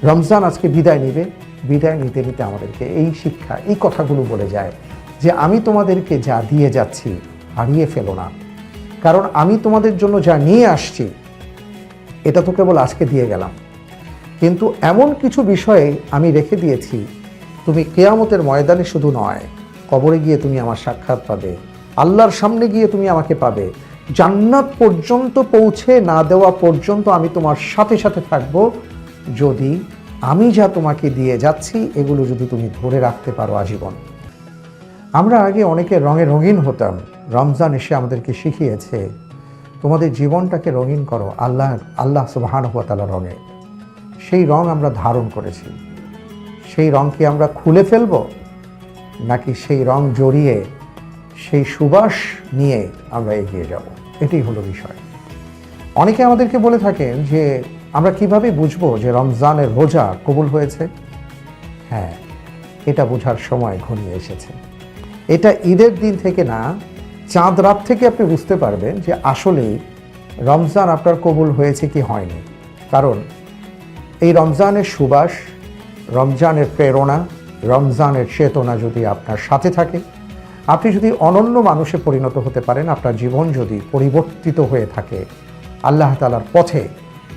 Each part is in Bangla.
রমজান আজকে বিদায় নেবে, বিদায় নিতে নিতে আমাদেরকে এই শিক্ষা, এই কথাগুলো বলে যায় যে আমি তোমাদেরকে যা দিয়ে যাচ্ছি হারিয়ে ফেলো না, কারণ আমি তোমাদের জন্য যা নিয়ে আসছি এটা তো কেবল আজকে দিয়ে গেলাম, কিন্তু এমন কিছু বিষয়ে আমি রেখে দিয়েছি, তুমি কিয়ামতের ময়দানে শুধু নয়, কবরে গিয়ে তুমি আমার সাক্ষাৎ পাবে, আল্লাহর সামনে গিয়ে তুমি আমাকে পাবে, জান্নাত পর্যন্ত পৌঁছে না দেওয়া পর্যন্ত আমি তোমার সাথে সাথে থাকবো, যদি আমি যা তোমাকে দিয়ে যাচ্ছি এগুলো যদি তুমি ধরে রাখতে পারো আজীবন। আমরা আগে অনেকে রঙে রঙিন হতাম, রমজান এসে আমাদেরকে শিখিয়েছে তোমাদের জীবনটাকে রঙিন করো আল্লাহ সুবহানাহু ওয়া তাআলার রঙে। সেই রং আমরা ধারণ করেছি, সেই রং কি আমরা খুলে ফেলব, নাকি সেই রং জড়িয়ে সেই সুবাস নিয়ে আমরা এগিয়ে যাব? এটাই হলো বিষয়। অনেকে আমাদেরকে বলে থাকেন যে আমরা কিভাবে বুঝবো যে রমজানের রোজা কবুল হয়েছে? হ্যাঁ, এটা বোঝার সময় ঘনিয়ে এসেছে। এটা ঈদের দিন থেকে না, চাঁদ রাত থেকে আপনি বুঝতে পারবেন যে আসলেই রমজান আপনার কবুল হয়েছে কি হয়নি। কারণ এই রমজানের সুবাস, রমজানের প্রেরণা, রমজানের চেতনা যদি আপনার সাথে থাকে, আপনি যদি অনন্য মানুষে পরিণত হতে পারেন, আপনার জীবন যদি পরিবর্তিত হয়ে থাকে আল্লাহ তাআলার পথে,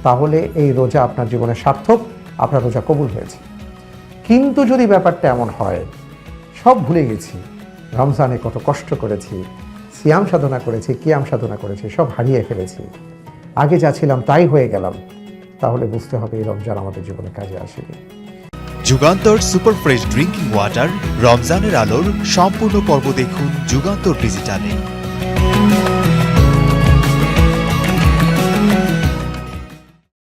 তাহলে এই রোজা আপনার জীবনে সার্থক, আপনার রোজা কবুল হয়েছে। কিন্তু যদি ব্যাপারটা এমন হয় সব ভুলে গেছি, রমজানে কত কষ্ট করেছি, সিয়াম সাধনা করেছি, কিয়াম সাধনা করেছি, সব হারিয়ে ফেলেছি, আগে যা ছিলাম তাই হয়ে গেলাম, তাহলে বুঝতে হবে এই রমজান আমাদের জীবনে কাজে আসেনি। Jugantor super fresh drinking water রমজানের আলোর সম্পূর্ণ পর্ব দেখুন যুগান্তর ডিজিটালে।